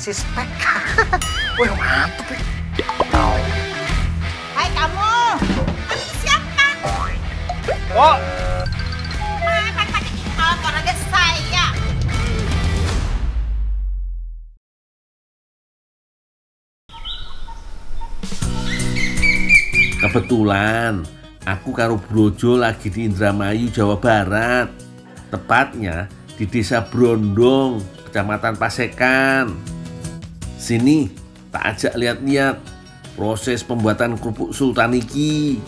dikasih spek. Wih, mantep ya. Hai kamu siapa? Oh, Pakai olahraga saya. Kebetulan aku karo Brojo lagi di Indramayu, Jawa Barat. Tepatnya di Desa Brondong, Kecamatan Pasekan. Sini tak ajak lihat-lihat proses pembuatan kerupuk sultan iki.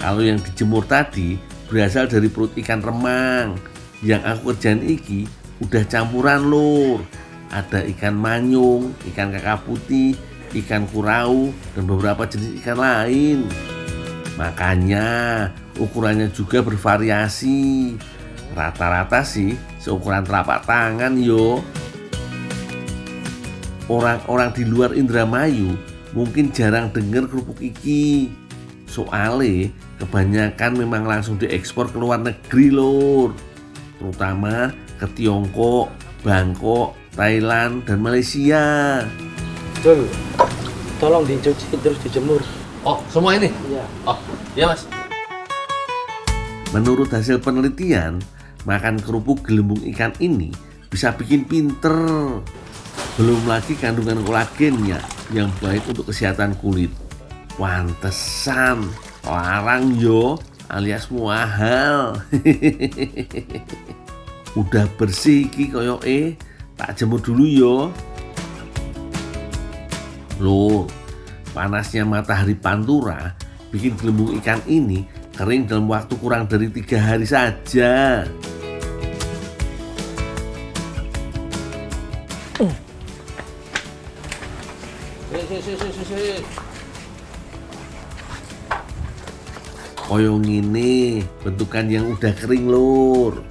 Kalau yang dijemur tadi berasal dari perut ikan remang. Yang aku kerjain iki udah campuran lur. Ada ikan manyung, ikan kakap putih, ikan kurau, dan beberapa jenis ikan lain. Makanya ukurannya juga bervariasi. Rata-rata sih seukuran telapak tangan yo. Orang-orang di luar Indramayu mungkin jarang dengar kerupuk iki. Soalnya kebanyakan memang langsung diekspor ke luar negeri lur. Terutama ke Tiongkok, Bangkok, Thailand, dan Malaysia. Jul, tolong dicuci terus dijemur. Oh, semua ini? Iya. Oh, iya mas. Menurut hasil penelitian, makan kerupuk gelembung ikan ini bisa bikin pinter. Belum lagi kandungan kolagennya yang baik untuk kesehatan kulit. Pantesan larang yo alias mahal. Udah bersih iki koyo tak jemur dulu yo. Loh, panasnya matahari Pantura bikin gelembung ikan ini kering dalam waktu kurang dari 3 hari saja. Koyo ngene bentukan yang udah kering lur.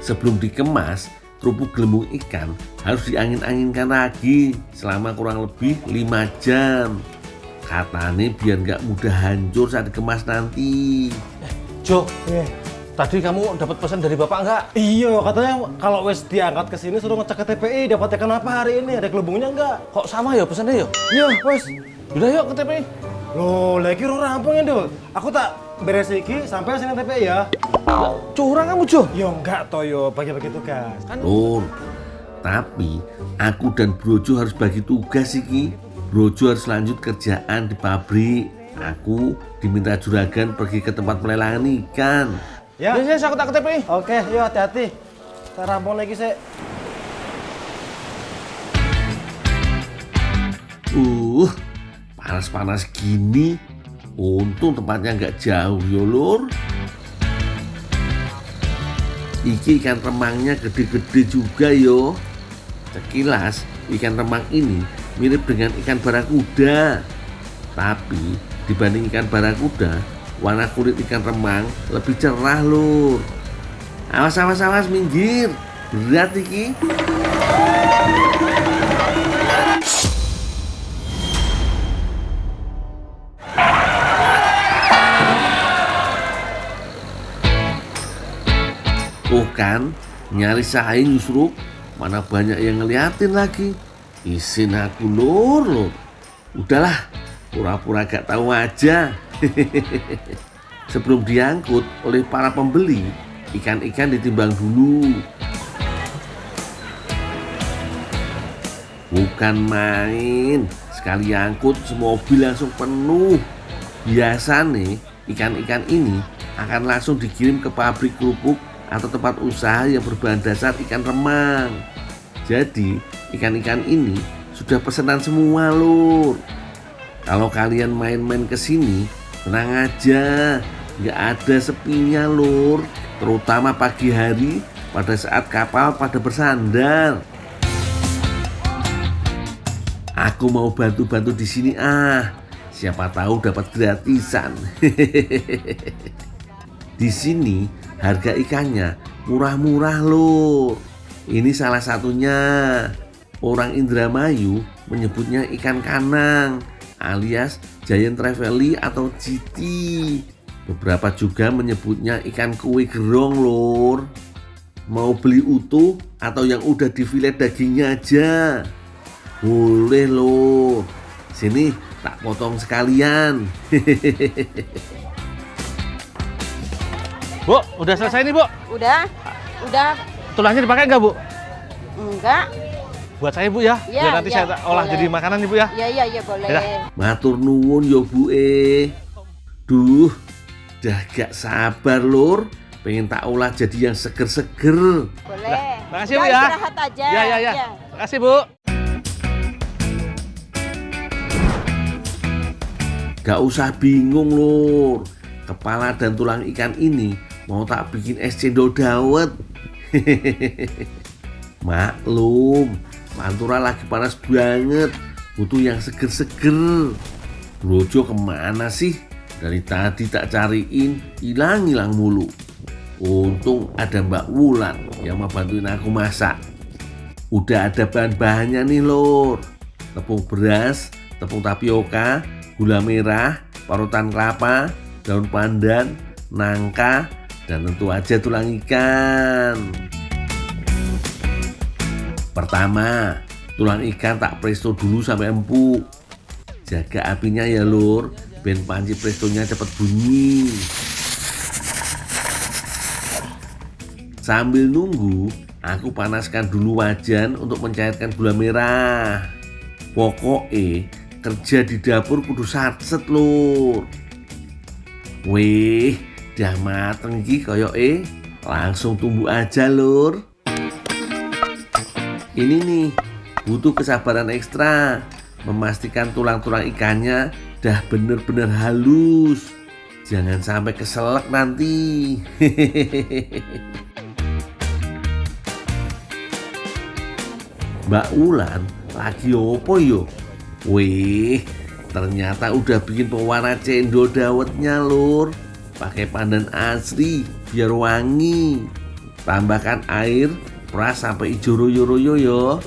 Sebelum dikemas, kerupuk gelembung ikan harus diangin-anginkan lagi selama kurang lebih 5 jam. Katanya biar nggak mudah hancur saat dikemas nanti. Jo, tadi kamu dapat pesan dari bapak nggak? Iya, katanya kalau wes diangkat ke sini suruh ngecek ke TPI dapat ikan apa hari ini, ada gelembungnya nggak? Kok sama ya pesannya ya? Iya, wes. Udah yuk ke TPI. Loh, lagi rampung ya Dul. Aku tak beres iki sampai sini TPI ya. Curang kamu Jo? Yo enggak Toyo, bagi-bagi tugas. Lur, tapi aku dan Brojo harus bagi tugas iki. Brojo harus lanjut kerjaan di pabrik. Aku diminta juragan pergi ke tempat pelelangan ikan. Ya. Yes, aku tak ke TPI. Oke, yuk hati-hati. Kita rampung lagi sih. Panas-panas gini. Untung tempatnya nggak jauh yo lur. Iki ikan remangnya gede-gede juga yo. Sekilas ikan remang ini mirip dengan ikan barakuda. Tapi dibanding ikan barakuda, warna kulit ikan remang lebih cerah lur. Awas minggir. Berat iki. Tuh kan, nyaris saya nyusruk, mana banyak yang ngeliatin lagi. Isin aku lur. Udahlah, pura-pura gak tahu aja. Sebelum diangkut oleh para pembeli, ikan-ikan ditimbang dulu. Bukan main, sekali angkut semua mobil langsung penuh. Biasanya ikan-ikan ini akan langsung dikirim ke pabrik kerupuk atau tempat usaha yang berbahan dasar ikan remang. Jadi ikan-ikan ini sudah pesanan semua lur. Kalau kalian main-main ke sini, tenang aja, nggak ada sepinya lur. Terutama pagi hari pada saat kapal pada bersandar. Aku mau bantu-bantu di sini siapa tahu dapat gratisan. Di sini harga ikannya murah-murah loh. Ini salah satunya. Orang Indramayu menyebutnya ikan kanang alias Giant Trevally atau GT. Beberapa juga menyebutnya ikan kue gerong lor. mau beli utuh atau yang udah di filet dagingnya aja? Boleh Lur. Sini tak potong sekalian. Bu, udah selesai nih, Bu. Udah. Tulangnya dipakai nggak, Bu? Enggak. Buat saya, Bu, ya. Ya, Biar nanti ya, saya olah boleh. jadi makanan nih, Bu, ya. Iya, boleh. Ya. Matur nuwun yo Bu. Duh, dah gak sabar Lur. Pengen tak olah jadi yang seger-seger. Boleh. Makasih, Bu, Udah, ya. istirahat aja. Ya. Makasih, Bu. Gak usah bingung Lur. Kepala dan tulang ikan ini mau tak bikin es cendol dawet. Maklum, Pantura lagi panas banget. Butuh yang seger-seger. Brojo kemana sih? Dari tadi tak cariin, hilang mulu. Untung ada Mbak Wulan yang mau bantuin aku masak. Udah ada bahan-bahannya nih Lur. Tepung beras, tepung tapioka, gula merah, parutan kelapa, daun pandan, nangka, dan tentu aja tulang ikan. Pertama, tulang ikan tak presto dulu sampai empuk. Jaga apinya ya Lur, biar panci prestonya cepat bunyi. Sambil nunggu, aku panaskan dulu wajan untuk mencairkan gula merah. Pokoknya kerja di dapur kudu satset Lur. Wih, dah mateng iki koyoke. Langsung tumbuk aja Lur. Ini nih, butuh kesabaran ekstra. Memastikan tulang-tulang ikannya dah bener-bener halus. Jangan sampai keselak nanti. Mbak Ulan lagi opo yo? Wih, ternyata udah bikin pewarna cendol dawetnya Lur. Pakai pandan asli biar wangi. Tambahkan air, peras sampai hijau royo-royo yo.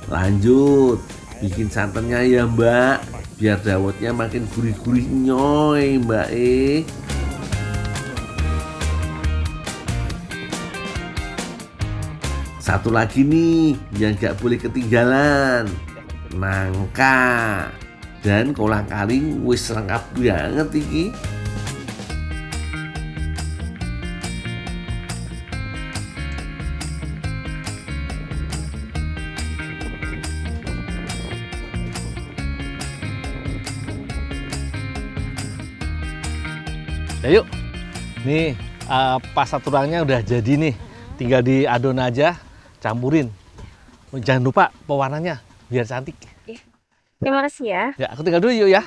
Lanjut, bikin santannya ya Mbak, biar dawetnya makin gurih-gurih nyoy Mbak. Satu lagi nih yang gak boleh ketinggalan, nangka. Dan kolang kaling wis lengkap banget iki. Ya yuk. Nih, pasta tulangnya udah jadi nih. Tinggal diadon aja, campurin. Jangan lupa pewarnanya biar cantik. Terima kasih ya. Ya, aku tinggal dulu yuk ya.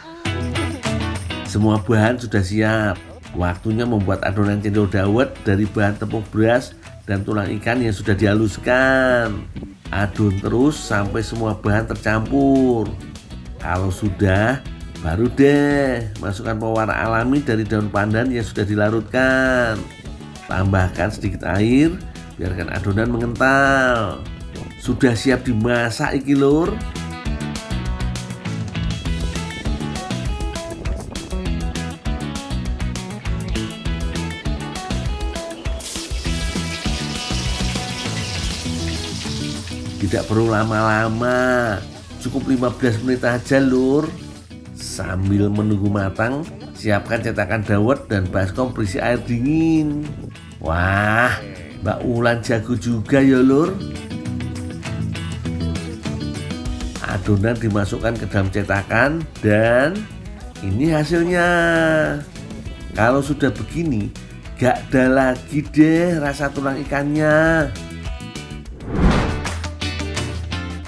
Semua bahan sudah siap. Waktunya membuat adonan cendol dawet dari bahan tepung beras dan tulang ikan yang sudah dihaluskan. Adon terus sampai semua bahan tercampur. Kalau sudah, baru deh masukkan pewarna alami dari daun pandan yang sudah dilarutkan. Tambahkan sedikit air, biarkan adonan mengental. Sudah siap dimasak iki Lur. Tidak perlu lama-lama, cukup 15 menit aja Lur. Sambil menunggu matang, siapkan cetakan dawet dan baskom berisi air dingin. Wah, Mbak Ulan jago juga ya Lur. Adonan dimasukkan ke dalam cetakan dan ini hasilnya. Kalau sudah begini, gak ada lagi deh rasa tulang ikannya.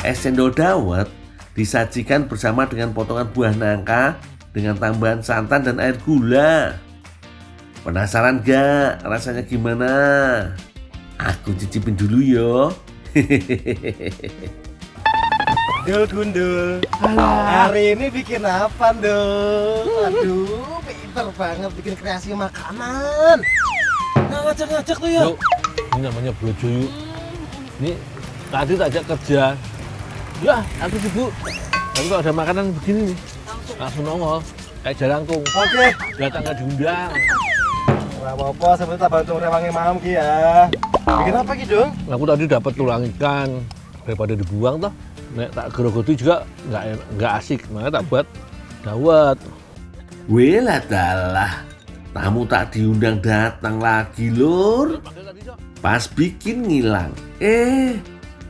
Es cendol dawet disajikan bersama dengan potongan buah nangka dengan tambahan santan dan air gula. Penasaran gak rasanya gimana? Aku cicipin dulu yo. Dul Gundul, hari ini bikin apa Dul? Aduh, pinter banget bikin kreasi makanan. Nah, ngajak-ngajak tuh ya. Yuk, ini namanya Brojo yuk. Ini tadi tak ajak kerja. Ya, aku sibuk. Tapi kalau ada makanan begini nih, langsung nongol. Kayak jalangkung. Oke. Datang nggak diundang. Nggak apa-apa, sebentar tak bantu rewangi mam ki ya. Bikin apa gitu dong? Aku tadi dapat tulang ikan daripada dibuang toh. Nek tak gerogoti juga nggak asik, makanya tak buat dawet. Welah dalah, tamu tak diundang datang lagi lur. Pas bikin ngilang,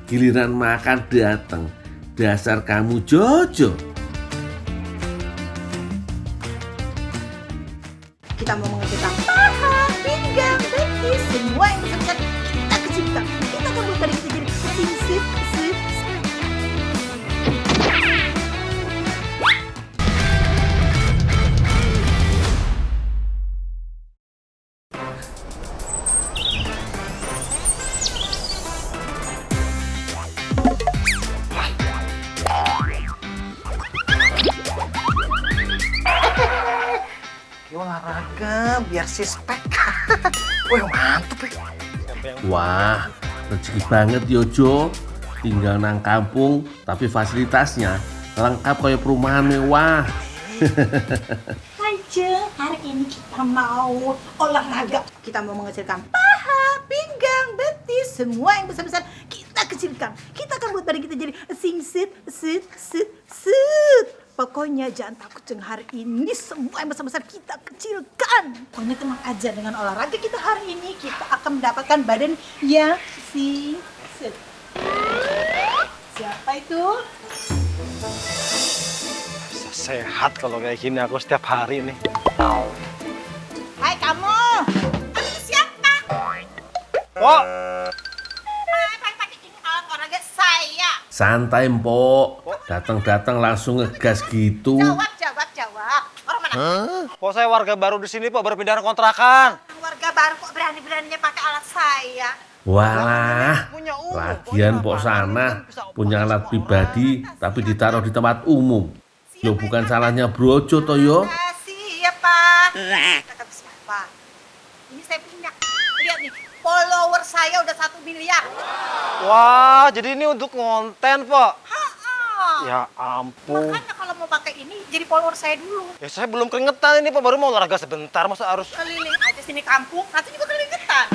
giliran makan datang. Dasar kamu Jojo. Kita mau mengecilkan paha, pinggang, betis, semua yang besar-besar kita kecilkan. Kita akan buat badan kita jadi sip. Olahraga biar sispek. Wih, mantep ya. Wah, rezeki banget Yojo. Tinggal nang kampung, tapi fasilitasnya lengkap kayak perumahan mewah. Aja, hari ini kita mau olahraga. Kita mau mengecilkan paha, pinggang, betis, semua yang besar-besar kita kecilkan. Kita akan buat badan kita jadi sit. Pokoknya jangan takut jeng, hari ini semua yang besar-besar kita kecilkan. Pokoknya tenang aja, dengan olahraga kita hari ini kita akan mendapatkan badan yang sit. Siapa itu? Bisa sehat kalau kayak gini aku setiap hari nih. Hai kamu. Kamu itu siapa? Pok, Pakai ini alat olahraga saya. Santai Mpok, datang-datang langsung ngegas gitu. Jawab. Orang mana? Kok saya warga baru di sini, Pak, baru pindah kontrakan. Warga baru kok berani-beraninya pakai alat saya. Walah, Punya umum. lagian Mpok sana punya alat pribadi tapi ditaruh di tempat umum. Yo bukan salahnya Brojo toh yo. Makasih ya Pak. Kata siapa? Ini saya punya. Lihat nih, follower saya udah 1 miliar. Wah, jadi ini untuk konten, Pak. Ha-ha. Ya ampun. Makanya kalau mau pakai ini, jadi follower saya dulu. Ya saya belum keringetan ini, Pak, baru mau olahraga sebentar, masa harus... Keliling aja sini kampung, nanti juga keringetan.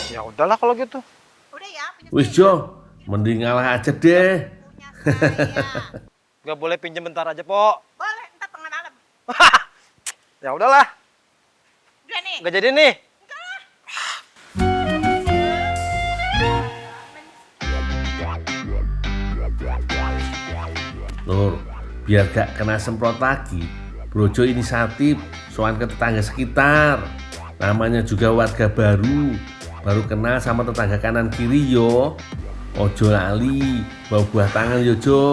Ya udahlah kalau gitu. Udah ya, punya Wis Jo, mending ngalah aja deh. punya saya. Nggak boleh pinjem bentar aja, Pok. Boleh, ntar tengah malam. Ya udahlah, Udah nih. nggak jadi nih. Lur, biar gak kena semprot lagi, Brojo inisiatif soan ke tetangga sekitar. Namanya juga warga baru kenal sama tetangga kanan kiri yo. Ojo lali, bawa buah tangan yo Jo.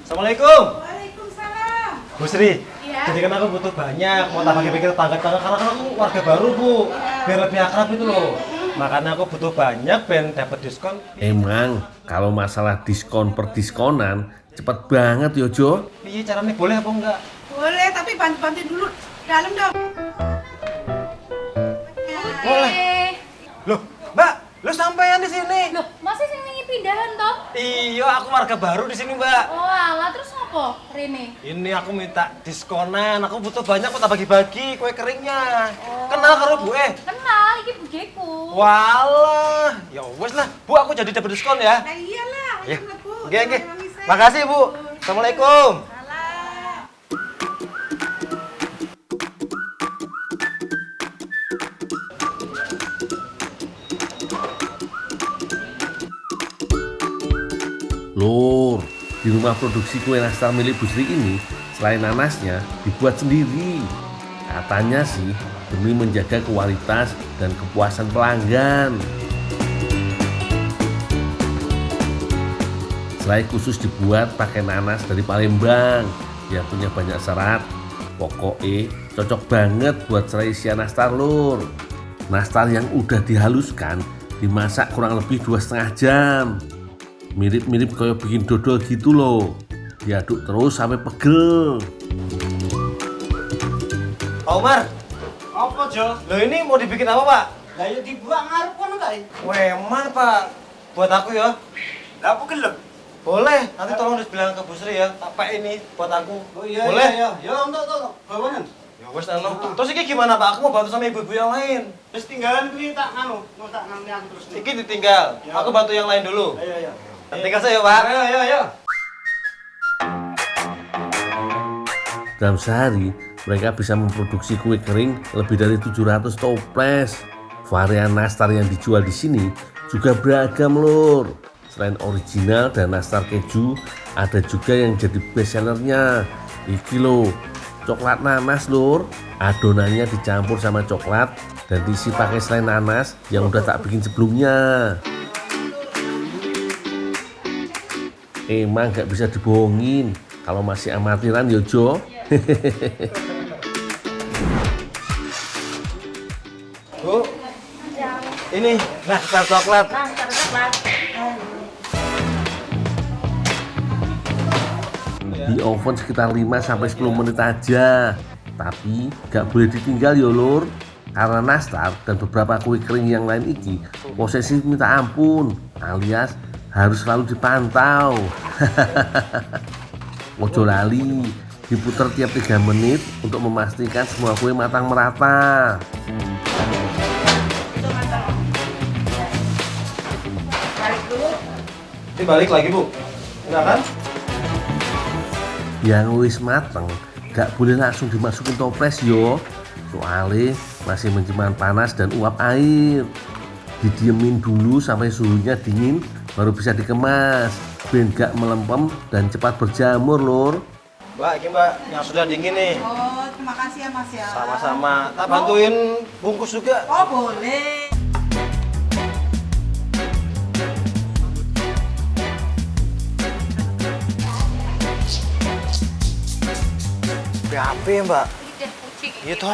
Assalamualaikum. Waalaikumsalam. Bu Sri, Iya? jadi kan aku butuh banyak, mau tambah pikir tetangga-tetangga karena kan aku warga baru, Bu. Biar lebih akrab itu loh. Makanya aku butuh banyak ben dapat diskon. Emang kalau masalah diskon per diskonan cepet banget yo Jo. Iya, caranya boleh apa enggak? Boleh, tapi bantu-bantu dulu. Dalam dong. Boleh. Loh, Mbak, lu sampean di sini? Loh, masih sing wingi pindahan toh? Iya, aku warga baru di sini, Mbak. Oh, alah terus apa, Rene? Ini aku minta diskonan, aku butuh banyak kok tak bagi-bagi kue keringnya. Kenal karo Bu Kenal, iki bugeku. Walah, ya wes lah. Bu, aku jadi dapat diskon ya. Nah iyalah, Ya. ayolah, Bu. Oke, oke. Jangan nangis, Makasih, Bu. Assalamualaikum. Salam. Lur, di rumah produksi kue nastar milik Bu Sri ini, selain nanasnya dibuat sendiri. Katanya sih demi menjaga kualitas dan kepuasan pelanggan. Selain khusus dibuat pakai nanas dari Palembang yang punya banyak serat, pokoknya cocok banget buat serai isian nastar lur. Nastar yang udah dihaluskan dimasak kurang lebih 2,5 jam. Mirip-mirip kayak bikin dodol gitu loh. Diaduk terus sampai pegel. Pak Umar, apa Jo? lo ini mau dibikin apa, Pak? Lah ya dibuang ngarep kono kae. Weman, Pak. Buat aku ya. Lah apa gelem? Boleh, nanti tolong dibilang ke Bu Sri ya. Tak pakai ini buat aku. Oh iya Boleh? iya. Ya untuk bawanan. Ya wes anu. Terus iki gimana Pak? Aku mau bantu sama ibu-ibu yang lain. Terus tinggalan kuwi tak anu aku terus. Iki ditinggal. Ya. Aku bantu yang lain dulu. Ayo. Tinggal saya Pak. Ayo. Dalam sehari, mereka bisa memproduksi kue kering lebih dari 700 toples. Varian nastar yang dijual di sini juga beragam lur. Selain original dan nastar keju, ada juga yang jadi best sellernya. Iki loh, coklat nanas lur. Adonannya dicampur sama coklat dan diisi pakai selai nanas yang udah tak bikin sebelumnya. Emang gak bisa dibohongin kalau masih amatiran yo Jo. Bu. Ini nastar coklat. Di oven sekitar 5-10 menit aja. Tapi gak boleh ditinggal ya lur. Karena nastar dan beberapa kue kering yang lain iki posesif minta ampun, alias harus selalu dipantau. Ojo lali, diputar tiap 3 menit untuk memastikan semua kue matang merata. Ini balik lagi Bu. Enggak kan? Yang wis mateng gak boleh langsung dimasukin toples yo, soalnya masih mencium panas dan uap air. Didiemin dulu sampai suhunya dingin baru bisa dikemas, biar gak melempem dan cepat berjamur lur. Mbak, ini Mbak yang sudah dingin nih. Oh, terima kasih ya Mas ya. Sama-sama. Tak bantuin bungkus juga. Oh, boleh. BAP ya Mbak? Iya toh.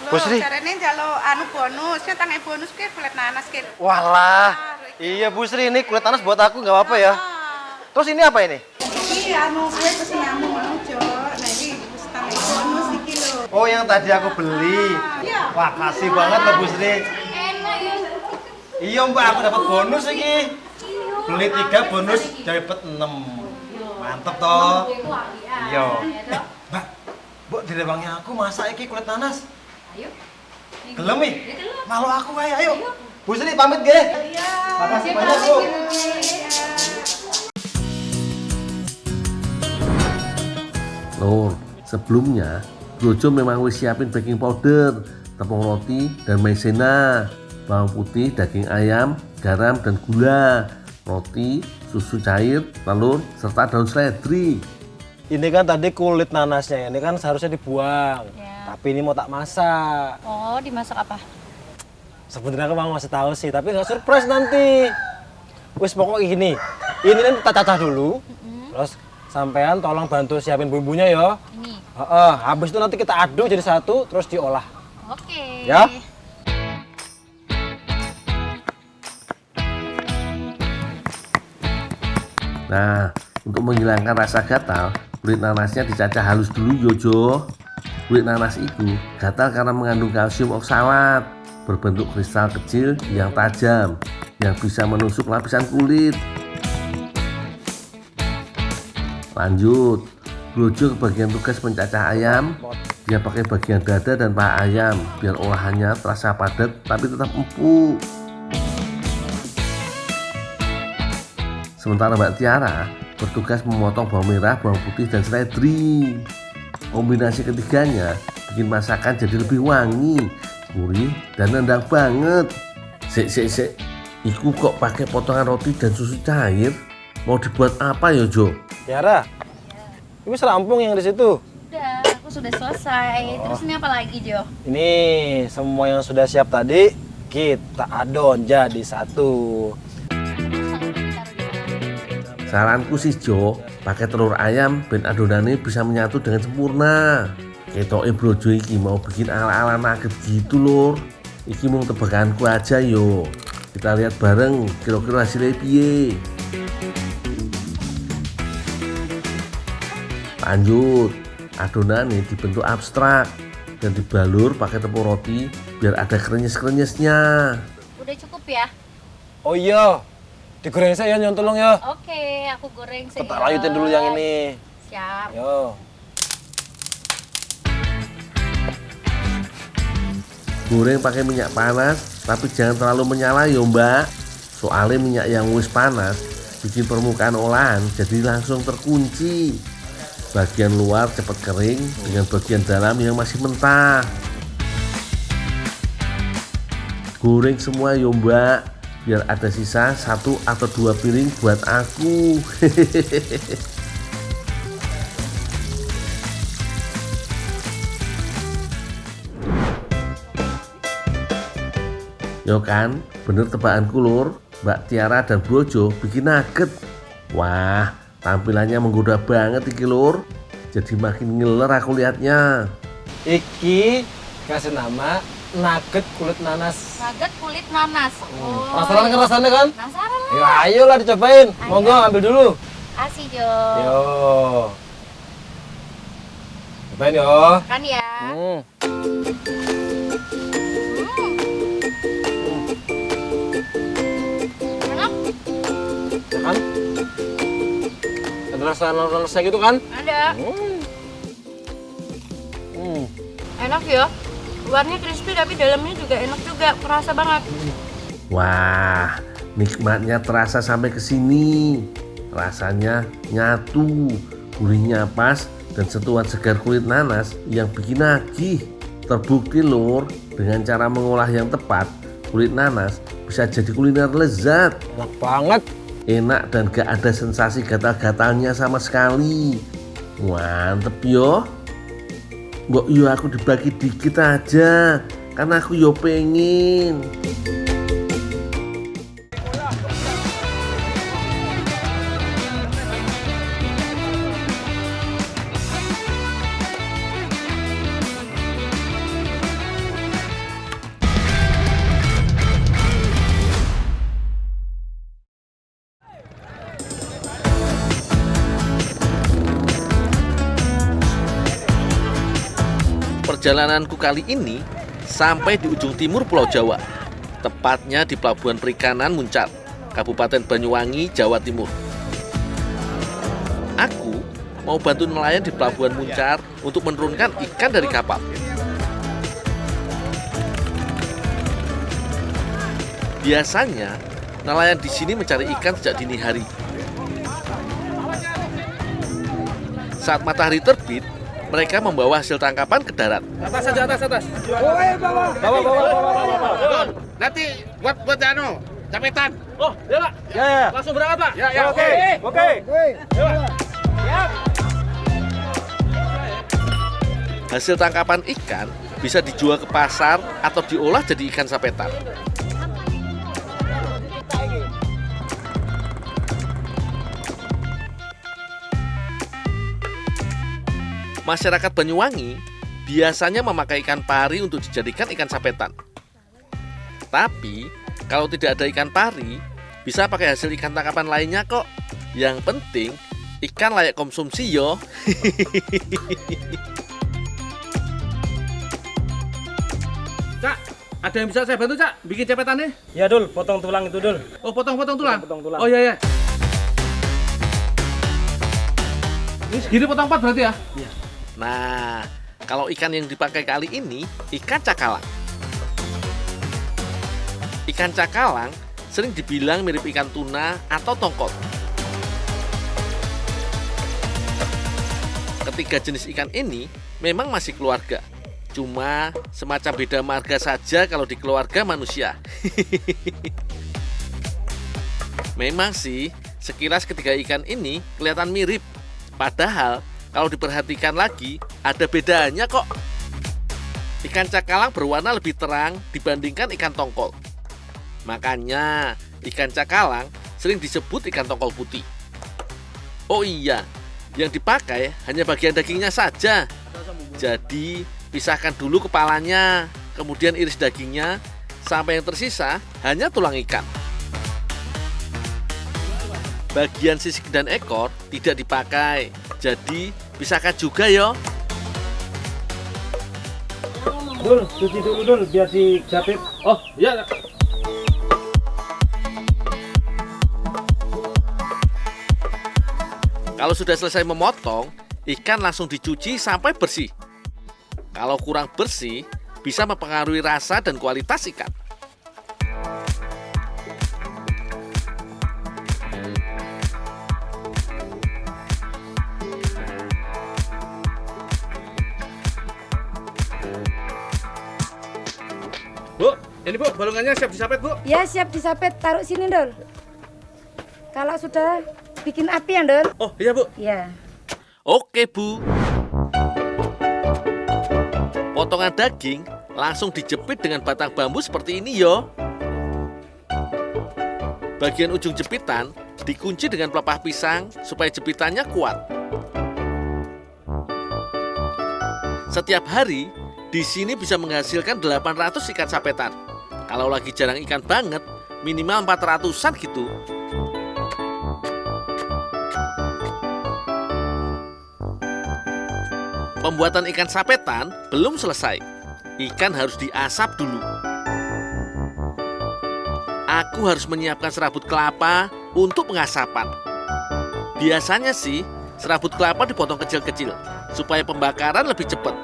Bu Sri. Carane njaluk anu bonus, sing tangi bonus ki kulit nanas ki. Walah. Iya Bu Sri, ini kulit nanas buat aku nggak apa-apa ya. Terus ini apa ini? Iki anu kue pesen nyamuk anu, Cok. Nah iki wis tangi bonus iki lho. Oh yang tadi aku beli. Iya. Wah kasih banget loh Bu Sri. Enak ya. Iya Mbak, aku dapat bonus iki. Beli 3 bonus dapat 6. Mantep toh. Iya. Mbak, Mbok direbangnya aku masak iki kulit nanas. Ayo. Gelem ih? Ya, gelem. Malu aku ayo. Ayo. Bu Sri pamit nggih. Iya. Makasih banyak Bu. Lur, sebelumnya Brojo memang wis siapin baking powder, tepung roti dan maizena, bawang putih, daging ayam, garam dan gula, roti, susu cair, telur, serta daun seledri. Ini kan tadi kulit nanasnya, ini kan seharusnya dibuang. Ya. Tapi ini mau tak masak. Oh, dimasak apa? Sebenarnya aku mau ngasih tahu sih, tapi nggak surprise nanti. Wis pokoknya gini, ini nanti kita cacah dulu, terus sampean tolong bantu siapin bumbunya ya. Ini. Habis itu nanti kita aduk jadi satu, terus diolah. Oke. Ya. Nah, untuk menghilangkan rasa gatal, kulit nanasnya dicacah halus dulu Yojo. Kulit nanas itu gatal karena mengandung kalsium oksalat, berbentuk kristal kecil yang tajam, yang bisa menusuk lapisan kulit. Lanjut, Brojo ke bagian tugas mencacah ayam. Dia pakai bagian dada dan paha ayam, biar olahannya terasa padat tapi tetap empuk. Sementara Mbak Tiara bertugas memotong bawang merah, bawang putih, dan seledri. Kombinasi ketiganya bikin masakan jadi lebih wangi, gurih, dan nendang banget. Sik. Iku kok pakai potongan roti dan susu cair? Mau dibuat apa ya Jo? Tiara, ini serampung yang di situ. Udah, aku sudah selesai. Terus ini apa lagi, Jo? Ini semua yang sudah siap tadi kita adon jadi satu. Saranku sih Jo, pakai telur ayam ben adonannya bisa menyatu dengan sempurna. Ketoke Brojo iki mau bikin ala-ala nugget gitu lur. Iki mau tebakanku aja yo. Kita lihat bareng kira-kira hasilnya piye. Lanjut, adonannya dibentuk abstrak dan dibalur pakai tepung roti biar ada krenyes-krenyesnya. Udah cukup ya? Oh iya, digoreng saya ya, tolong ya. Oke, aku goreng Kita lanjutin dulu yang ini. Siap. Yo. Goreng pakai minyak panas, tapi jangan terlalu menyala ya Mbak. Soalnya minyak yang wis panas bikin permukaan olahan jadi langsung terkunci. Bagian luar cepat kering dengan bagian dalam yang masih mentah. Goreng semua ya Mbak, biar ada sisa 1 atau 2 piring buat aku. Yo kan, bener tebakanku lur, Mbak Tiara dan Brojo bikin nugget. Wah, tampilannya menggoda banget iki lur. Jadi makin ngiler aku liatnya. Iki kasih nama nugget kulit nanas. Nugget kulit nanas. Oh. Penasaran kan rasanya kan? Penasaran lah. Ya ayolah dicobain. Monggo ambil dulu. Kasih Jo. Yo. Cobain yo. Kan ya. Enak? Kan? Ada rasa nanas-nanasnya gitu kan? Ada. Enak ya. Luarnya crispy tapi dalamnya juga enak juga. Kerasa banget. Wah, nikmatnya terasa sampai ke sini. Rasanya nyatu, gurihnya pas dan sentuhan segar kulit nanas yang bikin nagih. Terbukti lur, dengan cara mengolah yang tepat, kulit nanas bisa jadi kuliner lezat. Enak banget. Enak dan gak ada sensasi gatal-gatalnya sama sekali. Mantep yo. Mbok yo aku dibagi dikit aja, karena aku yo pengen. Perjalananku kali ini sampai di ujung timur Pulau Jawa, tepatnya di Pelabuhan Perikanan Muncar, Kabupaten Banyuwangi, Jawa Timur. Aku mau bantu nelayan di Pelabuhan Muncar untuk menurunkan ikan dari kapal. Biasanya nelayan di sini mencari ikan sejak dini hari. Saat matahari terbit, mereka membawa hasil tangkapan ke darat. Atas saja, atas. Bawa. Nanti buat capetan. Oh, ya Pak. Ya. Langsung berangkat Pak. Ya, oke. Hasil tangkapan ikan bisa dijual ke pasar atau diolah jadi ikan sapetan. Masyarakat Banyuwangi biasanya memakai ikan pari untuk dijadikan ikan sapetan. Tapi kalau tidak ada ikan pari, bisa pakai hasil ikan tangkapan lainnya kok. Yang penting ikan layak konsumsi yo. Cak, ada yang bisa saya bantu Cak? Bikin cepetannya? Ya Dul, potong tulang itu Dul. Oh, potong tulang? Potong tulang. Oh iya. Ini segini potong 4 berarti ya? Iya. Nah, kalau ikan yang dipakai kali ini ikan cakalang. Ikan cakalang sering dibilang mirip ikan tuna atau tongkol. Ketiga jenis ikan ini memang masih keluarga. Cuma semacam beda marga saja kalau di keluarga manusia. Memang sih, sekilas ketiga ikan ini kelihatan mirip. Padahal kalau diperhatikan lagi, ada bedanya kok. Ikan cakalang berwarna lebih terang dibandingkan ikan tongkol. Makanya, ikan cakalang sering disebut ikan tongkol putih. Oh iya, yang dipakai hanya bagian dagingnya saja. Jadi, pisahkan dulu kepalanya, kemudian iris dagingnya, sampai yang tersisa hanya tulang ikan. Bagian sisik dan ekor tidak dipakai, jadi pisahkan juga yo. Dul, cuci dulu Dul, biar dijapit. Oh, iya. Kalau sudah selesai memotong, ikan langsung dicuci sampai bersih. Kalau kurang bersih, bisa mempengaruhi rasa dan kualitas ikan. Bu, ini Bu, balungannya siap disapet Bu. Ya siap disapet, taruh sini Dol. Kalau sudah bikin api ya Dol. Oh iya Bu. Ya. Oke Bu. Potongan daging langsung dijepit dengan batang bambu seperti ini yo. Bagian ujung jepitan dikunci dengan pelepah pisang supaya jepitannya kuat. Setiap hari di sini bisa menghasilkan 800 ikan sapetan. Kalau lagi jarang ikan banget, minimal 400-an gitu. Pembuatan ikan sapetan belum selesai. Ikan harus diasap dulu. Aku harus menyiapkan serabut kelapa untuk pengasapan. Biasanya sih, serabut kelapa dipotong kecil-kecil supaya pembakaran lebih cepat.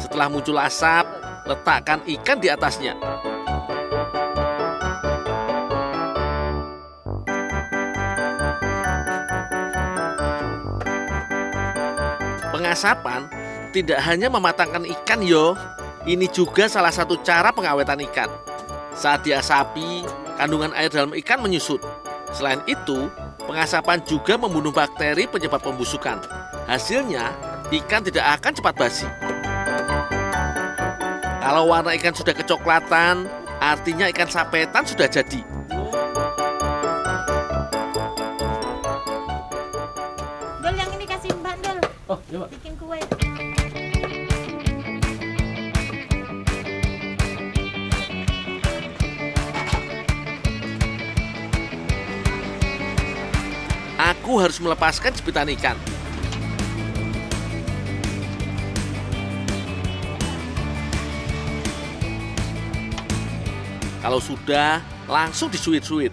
Setelah muncul asap, letakkan ikan di atasnya. Pengasapan tidak hanya mematangkan ikan yo, ini juga salah satu cara pengawetan ikan. Saat diasapi, kandungan air dalam ikan menyusut. Selain itu, pengasapan juga membunuh bakteri penyebab pembusukan. Hasilnya, ikan tidak akan cepat basi. Kalau warna ikan sudah kecoklatan, artinya ikan sapetan sudah jadi. Dol, yang ini kasih Mbak Dol. Oh iya Pak. Bikin kue. Aku harus melepaskan jepitan ikan. Kalau sudah, langsung disuit-suit.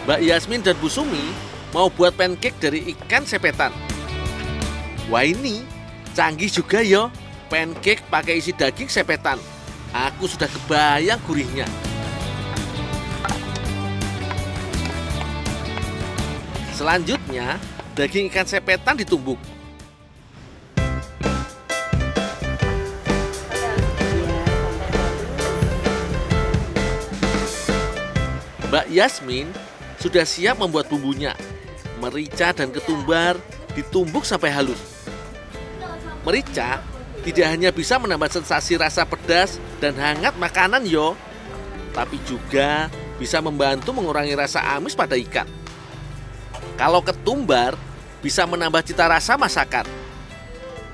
Mbak Yasmin dan Bu Sumi mau buat pancake dari ikan sepetan. Wah ini, canggih juga yo. Pancake pakai isi daging sepetan. Aku sudah kebayang gurihnya. Selanjutnya, daging ikan sepetan ditumbuk. Mbak Yasmin sudah siap membuat bumbunya. Merica dan ketumbar ditumbuk sampai halus. Merica tidak hanya bisa menambah sensasi rasa pedas dan hangat makanan yo, tapi juga bisa membantu mengurangi rasa amis pada ikan. Kalau ketumbar bisa menambah cita rasa masakan.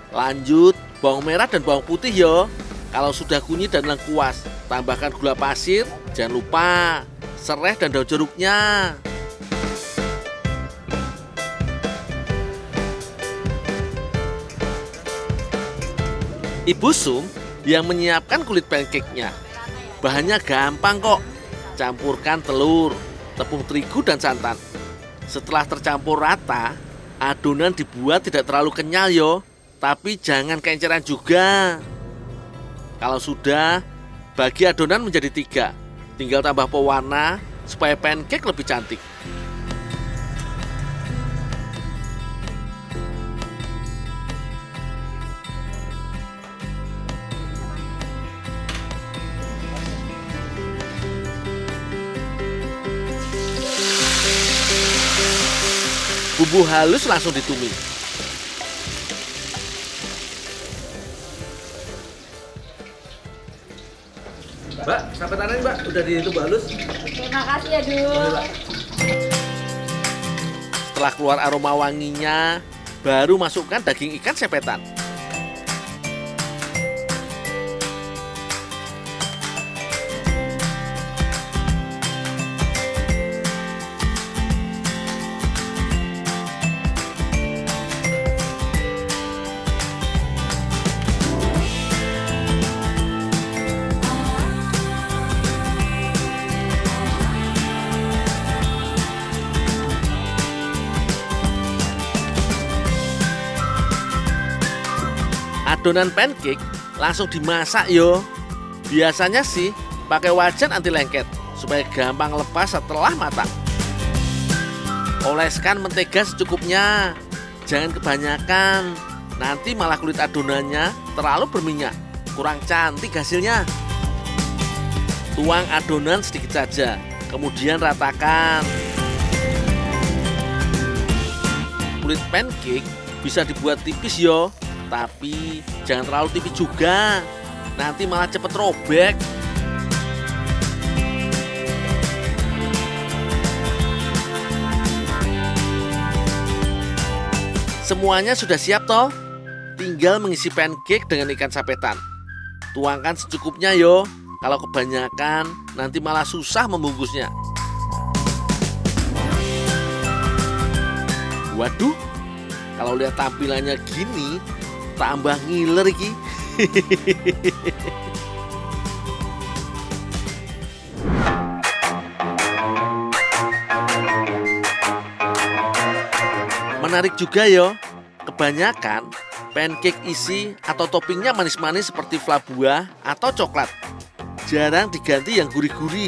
Lanjut, bawang merah dan bawang putih yo. Kalau sudah kunyit dan lengkuas, tambahkan gula pasir, jangan lupa serai dan daun jeruknya. Ibu Sum yang menyiapkan kulit pancake-nya. Bahannya gampang kok. Campurkan telur, tepung terigu dan santan. Setelah tercampur rata, adonan dibuat tidak terlalu kenyal yo, tapi jangan keenceran juga. Kalau sudah, bagi adonan menjadi 3. Tinggal tambah pewarna supaya pancake lebih cantik. Bumbu halus langsung ditumis. Mbak, sapetannya Mbak udah ditumbuk halus. Terima kasih ya Dul. Setelah keluar aroma wanginya, baru masukkan daging ikan sepetan. Adonan pancake langsung dimasak yo. Biasanya sih pakai wajan anti lengket supaya gampang lepas setelah matang. Oleskan mentega secukupnya, jangan kebanyakan. Nanti malah kulit adonannya terlalu berminyak, kurang cantik hasilnya. Tuang adonan sedikit saja, kemudian ratakan. Kulit pancake bisa dibuat tipis yo, tapi jangan terlalu tipis juga, nanti malah cepet robek. Semuanya sudah siap toh? Tinggal mengisi pancake dengan ikan sapetan. Tuangkan secukupnya yo. Kalau kebanyakan nanti malah susah membungkusnya. Waduh, kalau lihat tampilannya gini tambah ngiler iki. Menarik juga yo, kebanyakan pancake isi atau toppingnya manis-manis seperti fla buah atau coklat. Jarang diganti yang gurih-gurih.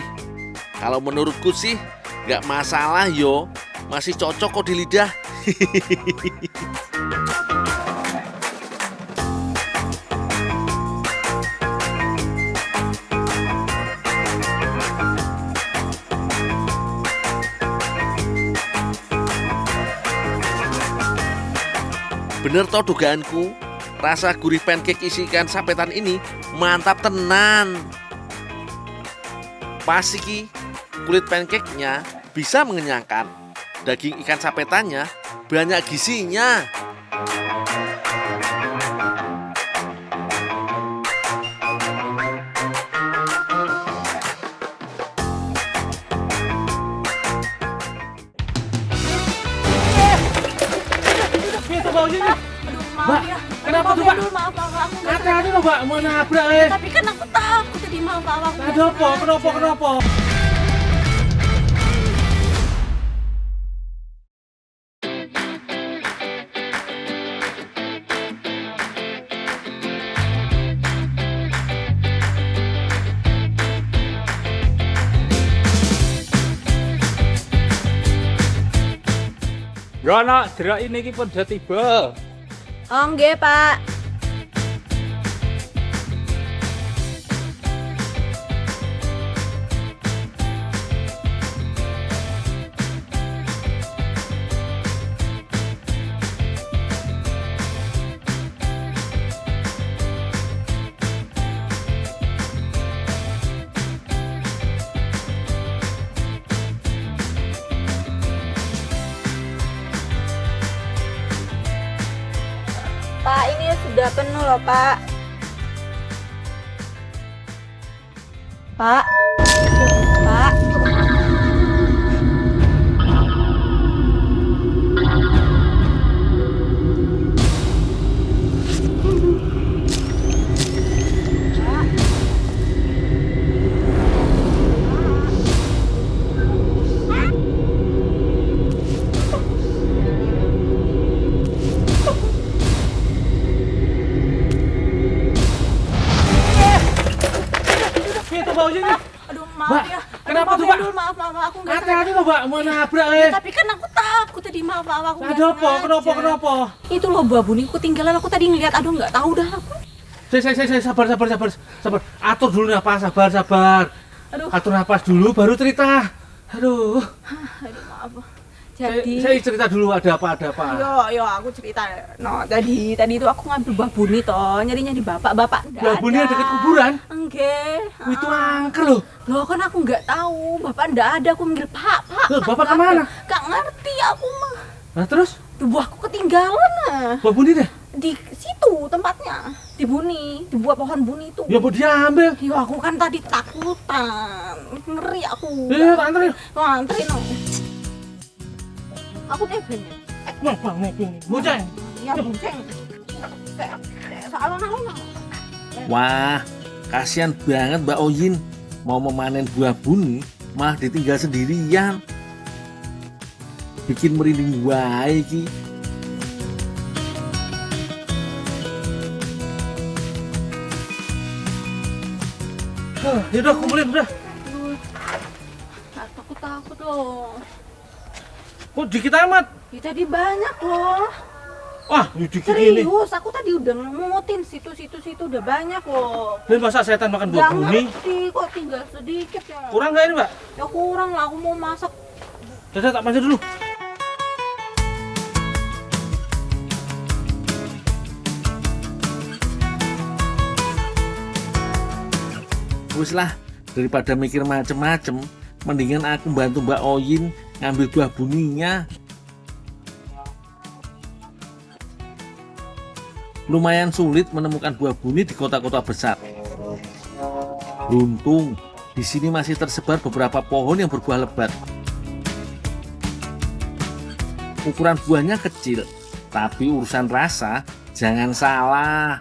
Kalau menurutku sih nggak masalah yo, masih cocok kok di lidah. Bener toh dugaanku, rasa gurih pancake isi ikan sapetan ini mantap tenan. Pas iki, kulit pancake-nya bisa mengenyangkan. Daging ikan sapetannya banyak gizinya. Mbak, kenapa tuh, Mbak? Maaf, aku nggak Hati-hati loh, Mbak, mau nabrak Tapi kan aku takut tadi, maaf aku. Kenapa? Rono, jeruk ini pun sudah tiba. Oh, nggih, Pak. Pak, ini sudah penuh loh, Pak. Pak. Pak. Aduh, maaf Mbak, ya. kenapa tuh, Mbak? Maaf, aku nggak Hati-hati loh, Mbak, mau nabrak Tapi kan aku takut tadi, maaf aku. nggak sengaja. Kenapa? Itu loh buah buni ketinggalan, aku tadi ngeliat, aduh nggak tahu dah aku. Saya sabar. Atur dulu napas, sabar. Aduh. Atur napas dulu, baru cerita. Aduh, Maaf. Jadi saya cerita dulu ada apa. Yo, aku cerita. No, tadi itu aku ngambil buah buni toh, nyari bapak nggak Buah buni ada. dekat kuburan? Enggak. Itu angker loh. Loh, kan aku nggak tahu, bapak nggak ada, aku manggil Pak. Loh, bapak kemana? Gak ngerti aku mah. Nah terus? Tuh, buahku ketinggalan nah. Buah buni deh? Di situ tempatnya, di buah pohon buni itu. Ya mau diambil. Yo, aku kan tadi takutan, ngeri aku. Iya, anterin. Anterin no. Aku nebeng. Boceng. Ya boceng. Soalnya aku nggak. Wah, kasihan banget Mbak Oyin. Mau memanen buah buni, malah ditinggal sendirian. Bikin merinding wae iki. Ya udah kumpulin udah. Aku takut loh. Kok dikit amat? Ya, tadi banyak loh. Wah, dikit ini. Serius, aku tadi udah ngemutin situ udah banyak loh. Ini masa setan makan buah Gak buni? ngerti, kok tinggal sedikit ya. Kurang nggak ini, Mbak? Ya kurang lah, aku mau masak. Dadah, tak panjat dulu. Wis lah, daripada mikir macem-macem, mendingan aku bantu Mbak Oyin ngambil buah buninya. Lumayan sulit menemukan buah buni di kota-kota besar. Beruntung, di sini masih tersebar beberapa pohon yang berbuah lebat. Ukuran buahnya kecil, tapi urusan rasa jangan salah.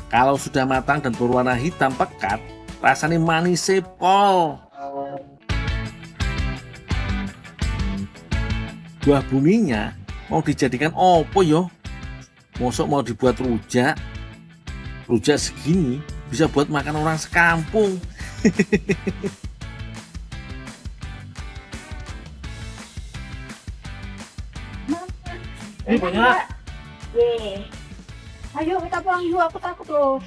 Kalau sudah matang dan berwarna hitam pekat, rasanya manis pol. Buah buninya mau dijadikan opo yo? Mosok mau dibuat rujak? Rujak segini bisa buat makan orang sekampung. Banyak. Ayo kita pulang yuk, aku takut loh.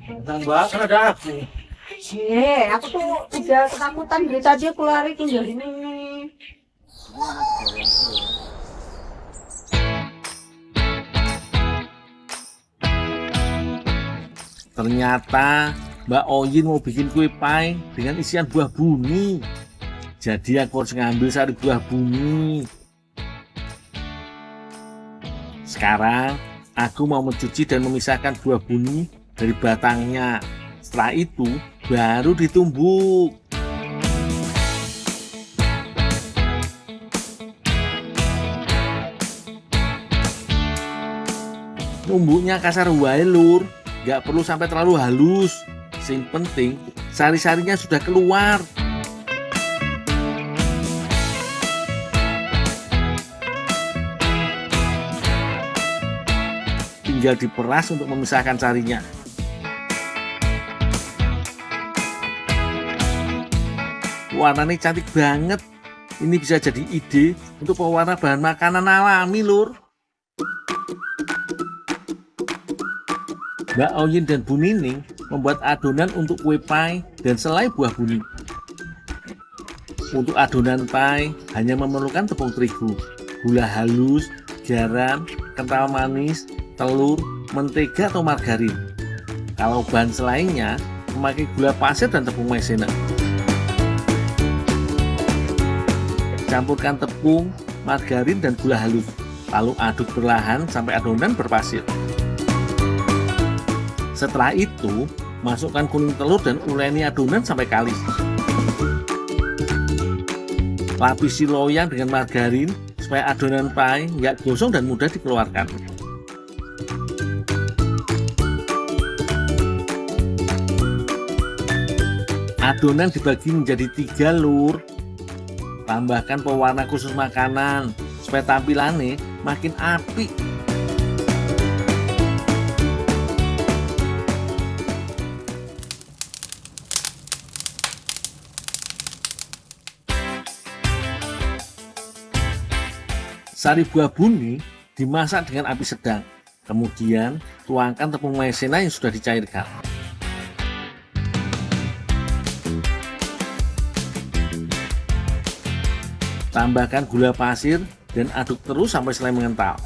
Tentang Mbak, kan ada aku. Aku tuh udah ketakutan dari tadi aku lari tinggal ini. Ternyata Mbak Oyin mau bikin kue pie dengan isian buah buni. Jadi aku harus ngambil sari buah buni. Sekarang aku mau mencuci dan memisahkan buah buni dari batangnya. Setelah itu baru ditumbuk. Tumbuknya kasar wae lur, nggak perlu sampai terlalu halus. Yang penting sari-sarinya sudah keluar. Tinggal diperas untuk memisahkan sarinya. Warnanya cantik banget. Ini bisa jadi ide untuk pewarna bahan makanan alami lur. Mbak Oyin dan Bu Nining membuat adonan untuk kue pie dan selai buah buni. Untuk adonan pie hanya memerlukan tepung terigu, gula halus, garam, kental manis, telur, mentega atau margarin. Kalau bahan selainnya memakai gula pasir dan tepung maizena. Campurkan tepung, margarin dan gula halus, lalu aduk perlahan sampai adonan berpasir. Setelah itu, masukkan kuning telur dan uleni adonan sampai kalis. Lapisi loyang dengan margarin supaya adonan pie nggak gosong dan mudah dikeluarkan. Adonan dibagi menjadi 3 lur. Tambahkan pewarna khusus makanan supaya tampilannya makin apik. Sari buah buni dimasak dengan api sedang. Kemudian tuangkan tepung maizena yang sudah dicairkan. Tambahkan gula pasir dan aduk terus sampai selai mengental.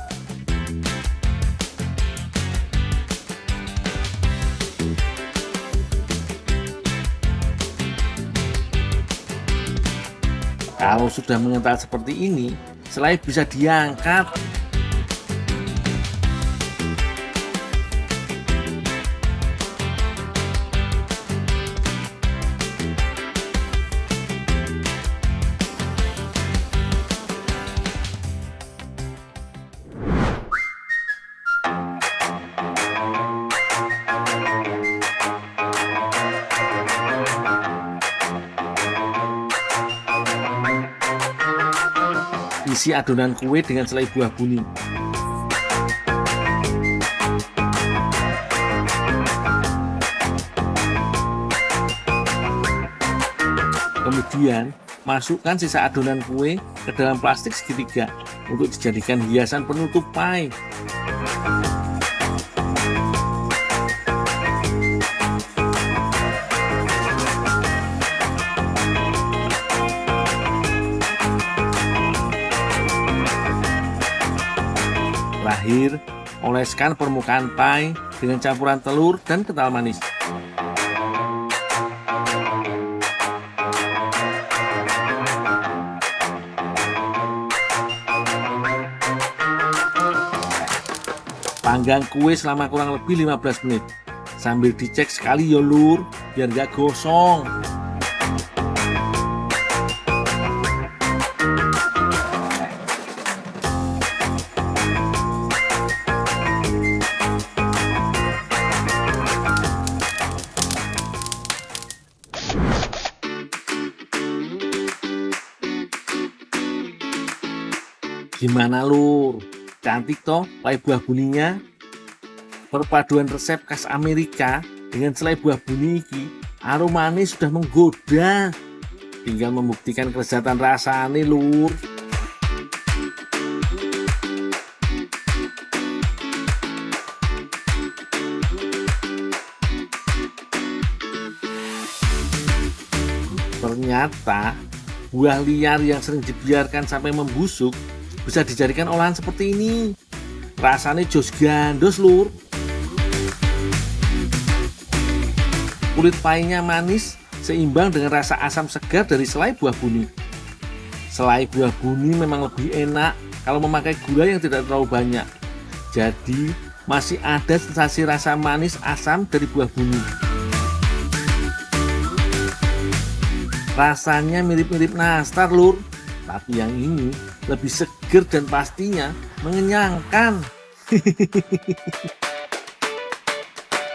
Kalau sudah mengental seperti ini, selai bisa diangkat. Isi adonan kue dengan selai buah buni. Kemudian masukkan sisa adonan kue ke dalam plastik segitiga untuk dijadikan hiasan penutup pie. Terakhir, oleskan permukaan pie dengan campuran telur dan kental manis. Panggang kue selama kurang lebih 15 menit. Sambil dicek sekali ya lur, biar gak gosong. Gimana lur? Cantik toh pie buah buninya? Perpaduan resep khas Amerika dengan selai buah buni iki aromanya sudah menggoda. Tinggal membuktikan kelezatan rasanya lur. Ternyata buah liar yang sering dibiarkan sampai membusuk bisa dijadikan olahan seperti ini. Rasanya jos gandos lur. Kulit pie-nya manis seimbang dengan rasa asam segar dari selai buah buni. Selai buah buni memang lebih enak kalau memakai gula yang tidak terlalu banyak. Jadi masih ada sensasi rasa manis asam dari buah buni. Rasanya mirip-mirip nastar lur, tapi yang ini lebih seger dan pastinya mengenyangkan.